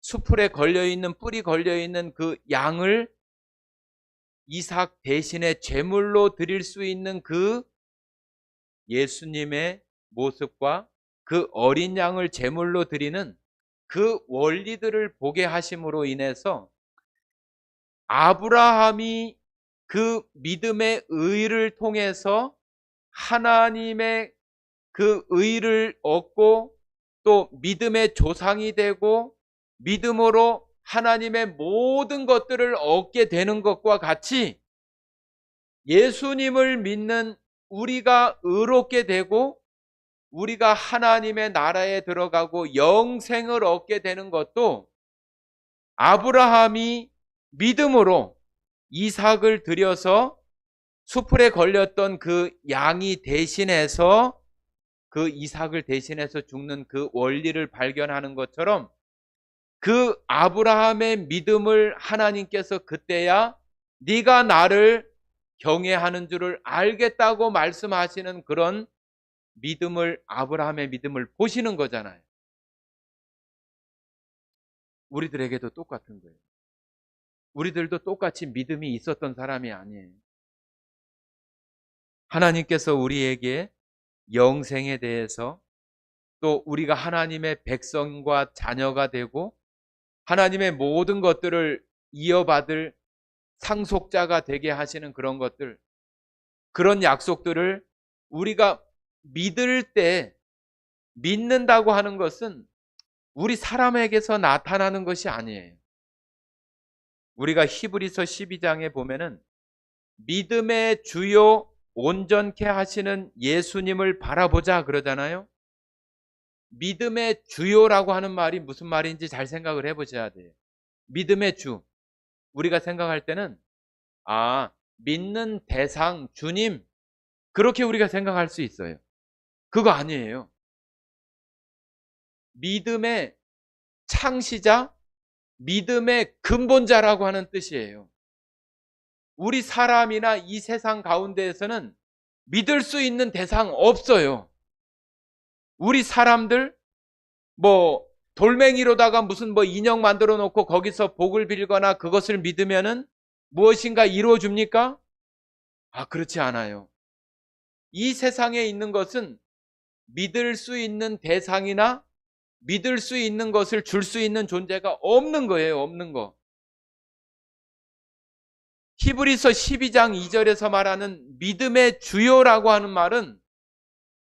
수풀에 걸려있는, 뿌리 걸려있는 그 양을 이삭 대신에 제물로 드릴 수 있는 그 예수님의 모습과 그 어린 양을 제물로 드리는 그 원리들을 보게 하심으로 인해서 아브라함이 그 믿음의 의를 통해서 하나님의 그 의를 얻고 또 믿음의 조상이 되고 믿음으로 하나님의 모든 것들을 얻게 되는 것과 같이 예수님을 믿는 우리가 의롭게 되고 우리가 하나님의 나라에 들어가고 영생을 얻게 되는 것도 아브라함이 믿음으로 이삭을 들여서 수풀에 걸렸던 그 양이 대신해서 그 이삭을 대신해서 죽는 그 원리를 발견하는 것처럼 그 아브라함의 믿음을 하나님께서 그때야 네가 나를 경외하는 줄을 알겠다고 말씀하시는 그런 믿음을, 아브라함의 믿음을 보시는 거잖아요. 우리들에게도 똑같은 거예요. 우리들도 똑같이 믿음이 있었던 사람이 아니에요. 하나님께서 우리에게 영생에 대해서 또 우리가 하나님의 백성과 자녀가 되고 하나님의 모든 것들을 이어받을 상속자가 되게 하시는 그런 것들, 그런 약속들을 우리가 믿을 때, 믿는다고 하는 것은 우리 사람에게서 나타나는 것이 아니에요. 우리가 히브리서 12장에 보면은 믿음의 주요 온전케 하시는 예수님을 바라보자 그러잖아요. 믿음의 주요라고 하는 말이 무슨 말인지 잘 생각을 해보셔야 돼요. 믿음의 주. 우리가 생각할 때는 믿는 대상 주님, 그렇게 우리가 생각할 수 있어요. 그거 아니에요. 믿음의 창시자, 믿음의 근본자라고 하는 뜻이에요. 우리 사람이나 이 세상 가운데에서는 믿을 수 있는 대상 없어요. 우리 사람들 뭐 돌멩이로다가 무슨 뭐 인형 만들어 놓고 거기서 복을 빌거나 그것을 믿으면은 무엇인가 이루어 줍니까? 그렇지 않아요. 이 세상에 있는 것은 믿을 수 있는 대상이나 믿을 수 있는 것을 줄 수 있는 존재가 없는 거예요. 없는 거. 히브리서 12장 2절에서 말하는 믿음의 주요라고 하는 말은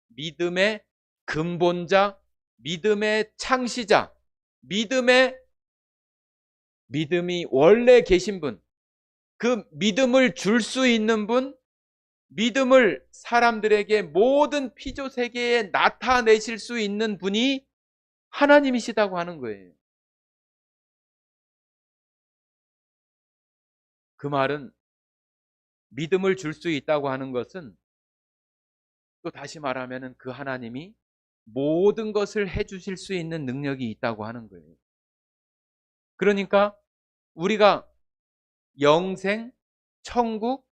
믿음의 근본자, 믿음의 창시자, 믿음이 원래 계신 분, 그 믿음을 줄 수 있는 분, 믿음을 사람들에게 모든 피조 세계에 나타내실 수 있는 분이 하나님이시다고 하는 거예요. 그 말은 믿음을 줄 수 있다고 하는 것은 또 다시 말하면 그 하나님이 모든 것을 해주실 수 있는 능력이 있다고 하는 거예요. 그러니까 우리가 영생, 천국,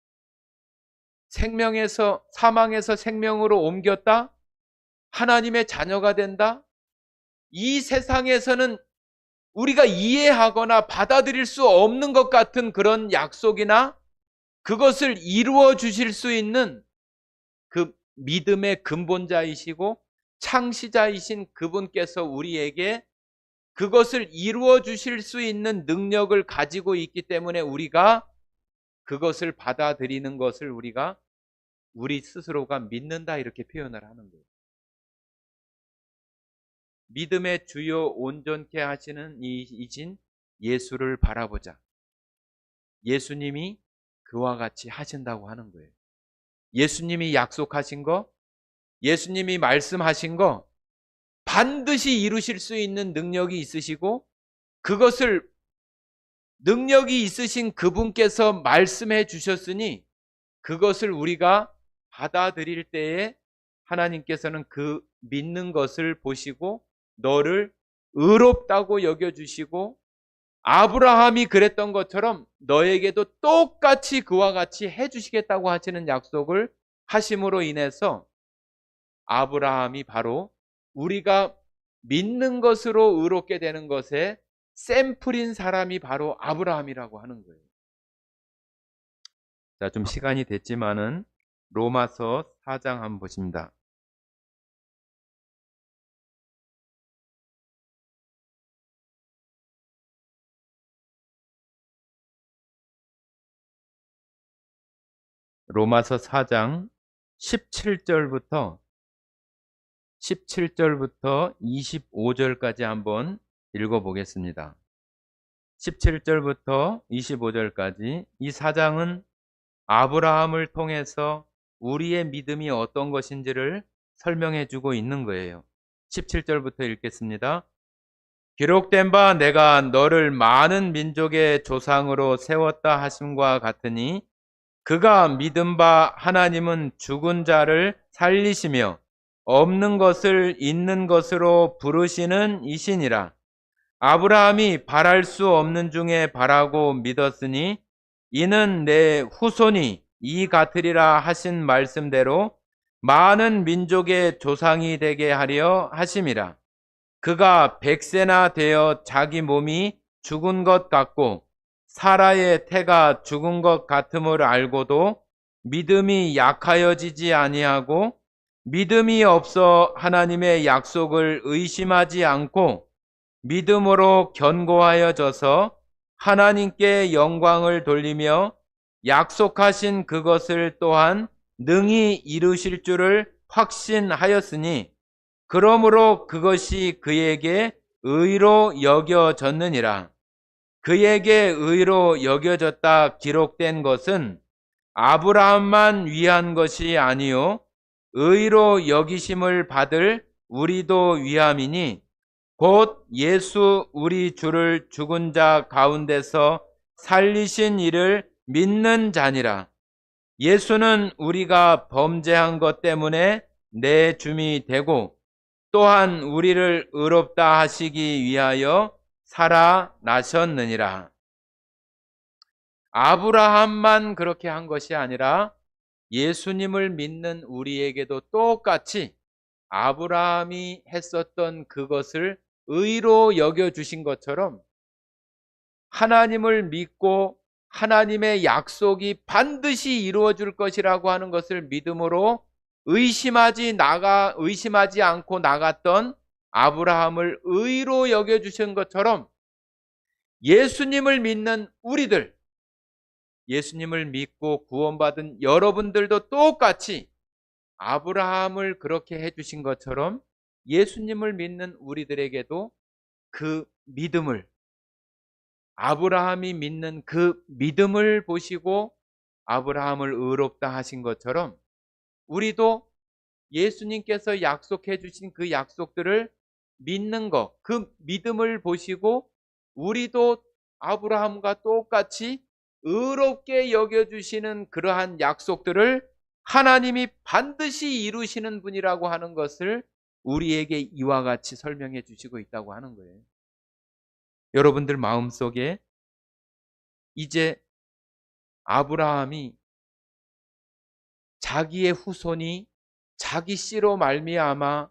생명에서 사망에서 생명으로 옮겼다? 하나님의 자녀가 된다? 이 세상에서는 우리가 이해하거나 받아들일 수 없는 것 같은 그런 약속이나 그것을 이루어 주실 수 있는 그 믿음의 근본자이시고 창시자이신 그분께서 우리에게 그것을 이루어 주실 수 있는 능력을 가지고 있기 때문에 우리가 그것을 받아들이는 것을 우리가 우리 스스로가 믿는다 이렇게 표현을 하는 거예요. 믿음의 주요 온전케 하시는 이신 예수를 바라보자. 예수님이 그와 같이 하신다고 하는 거예요. 예수님이 약속하신 거, 예수님이 말씀하신 거 반드시 이루실 수 있는 능력이 있으시고 그것을 능력이 있으신 그분께서 말씀해 주셨으니 그것을 우리가 받아들일 때에 하나님께서는 그 믿는 것을 보시고 너를 의롭다고 여겨주시고 아브라함이 그랬던 것처럼 너에게도 똑같이 그와 같이 해주시겠다고 하시는 약속을 하심으로 인해서 아브라함이 바로 우리가 믿는 것으로 의롭게 되는 것에 샘플인 사람이 바로 아브라함이라고 하는 거예요. 자, 좀 시간이 됐지만은 로마서 4장 한번 보십니다. 로마서 4장 17절부터 25절까지 한번 읽어보겠습니다. 17절부터 25절까지 이 4장은 아브라함을 통해서 우리의 믿음이 어떤 것인지를 설명해 주고 있는 거예요. 17절부터 읽겠습니다. 기록된 바 내가 너를 많은 민족의 조상으로 세웠다 하심과 같으니 그가 믿은 바 하나님은 죽은 자를 살리시며 없는 것을 있는 것으로 부르시는 이시니라. 아브라함이 바랄 수 없는 중에 바라고 믿었으니 이는 내 후손이 이 같으리라 하신 말씀대로 많은 민족의 조상이 되게 하려 하심이라. 그가 100세나 되어 자기 몸이 죽은 것 같고 사라의 태가 죽은 것 같음을 알고도 믿음이 약하여지지 아니하고 믿음이 없어 하나님의 약속을 의심하지 않고 믿음으로 견고하여져서 하나님께 영광을 돌리며 약속하신 그것을 또한 능히 이루실 줄을 확신하였으니 그러므로 그것이 그에게 의로 여겨졌느니라. 그에게 의로 여겨졌다 기록된 것은 아브라함만 위한 것이 아니요 의로 여기심을 받을 우리도 위함이니 곧 예수 우리 주를 죽은 자 가운데서 살리신 이를 믿는 자니라. 예수는 우리가 범죄한 것 때문에 내 줌이 되고 또한 우리를 의롭다 하시기 위하여 살아나셨느니라. 아브라함만 그렇게 한 것이 아니라 예수님을 믿는 우리에게도 똑같이 아브라함이 했었던 그것을 의로 여겨주신 것처럼 하나님을 믿고 하나님의 약속이 반드시 이루어질 것이라고 하는 것을 믿음으로 의심하지 않고 나갔던 아브라함을 의로 여겨주신 것처럼 예수님을 믿는 우리들, 예수님을 믿고 구원받은 여러분들도 똑같이 아브라함을 그렇게 해주신 것처럼 예수님을 믿는 우리들에게도 그 믿음을, 아브라함이 믿는 그 믿음을 보시고 아브라함을 의롭다 하신 것처럼 우리도 예수님께서 약속해 주신 그 약속들을 믿는 것, 그 믿음을 보시고 우리도 아브라함과 똑같이 의롭게 여겨주시는 그러한 약속들을 하나님이 반드시 이루시는 분이라고 하는 것을 우리에게 이와 같이 설명해 주시고 있다고 하는 거예요. 여러분들 마음속에 이제 아브라함이 자기의 후손이 자기 씨로 말미암아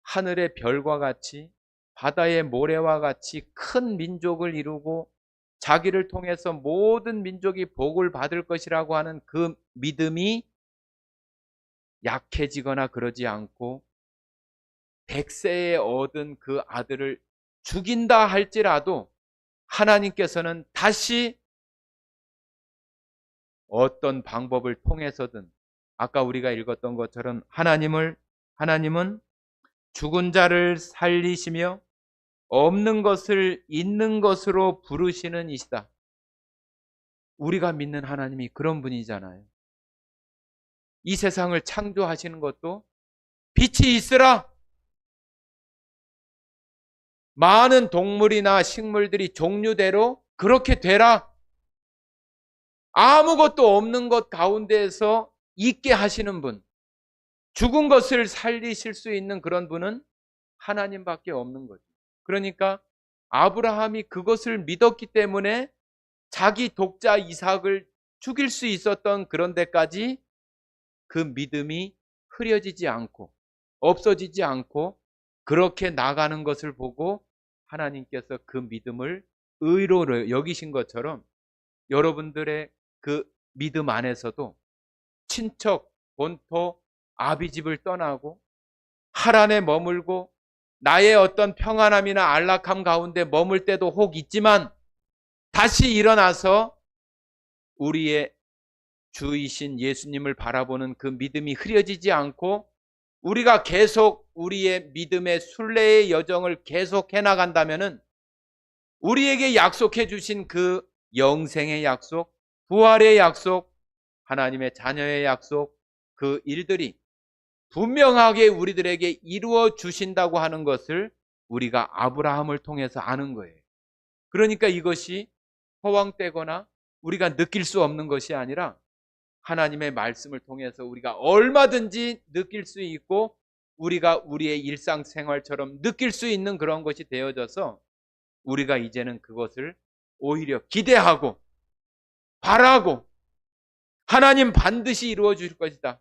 하늘의 별과 같이 바다의 모래와 같이 큰 민족을 이루고 자기를 통해서 모든 민족이 복을 받을 것이라고 하는 그 믿음이 약해지거나 그러지 않고 100세에 얻은 그 아들을 죽인다 할지라도 하나님께서는 다시 어떤 방법을 통해서든 아까 우리가 읽었던 것처럼 하나님은 죽은 자를 살리시며 없는 것을 있는 것으로 부르시는 이시다. 우리가 믿는 하나님이 그런 분이잖아요. 이 세상을 창조하시는 것도 빛이 있으라. 많은 동물이나 식물들이 종류대로 그렇게 되라. 아무것도 없는 것 가운데에서 있게 하시는 분, 죽은 것을 살리실 수 있는 그런 분은 하나님밖에 없는 거죠. 그러니까 아브라함이 그것을 믿었기 때문에 자기 독자 이삭을 죽일 수 있었던 그런 데까지 그 믿음이 흐려지지 않고 없어지지 않고 그렇게 나가는 것을 보고 하나님께서 그 믿음을 의로 여기신 것처럼 여러분들의 그 믿음 안에서도 친척, 본토, 아비집을 떠나고 하란에 머물고 나의 어떤 평안함이나 안락함 가운데 머물 때도 혹 있지만 다시 일어나서 우리의 주이신 예수님을 바라보는 그 믿음이 흐려지지 않고 우리가 계속 우리의 믿음의 순례의 여정을 계속해 나간다면은 우리에게 약속해 주신 그 영생의 약속, 부활의 약속, 하나님의 자녀의 약속, 그 일들이 분명하게 우리들에게 이루어 주신다고 하는 것을 우리가 아브라함을 통해서 아는 거예요. 그러니까 이것이 허황되거나 우리가 느낄 수 없는 것이 아니라 하나님의 말씀을 통해서 우리가 얼마든지 느낄 수 있고 우리가 우리의 일상생활처럼 느낄 수 있는 그런 것이 되어져서 우리가 이제는 그것을 오히려 기대하고 바라고 하나님 반드시 이루어 주실 것이다.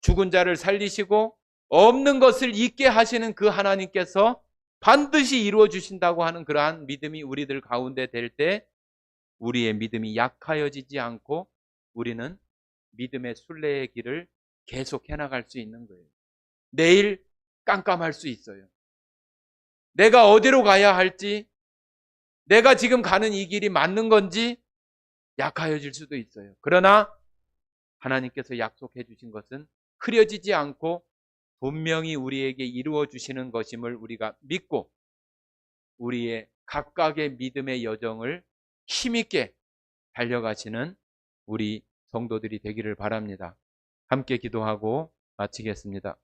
죽은 자를 살리시고 없는 것을 있게 하시는 그 하나님께서 반드시 이루어 주신다고 하는 그러한 믿음이 우리들 가운데 될 때 우리의 믿음이 약하여지지 않고 우리는 믿음의 순례의 길을 계속 해나갈 수 있는 거예요. 내일 깜깜할 수 있어요. 내가 어디로 가야 할지, 내가 지금 가는 이 길이 맞는 건지 약하여질 수도 있어요. 그러나 하나님께서 약속해 주신 것은 흐려지지 않고 분명히 우리에게 이루어 주시는 것임을 우리가 믿고 우리의 각각의 믿음의 여정을 힘있게 달려가시는 우리 성도들이 되기를 바랍니다. 함께 기도하고 마치겠습니다.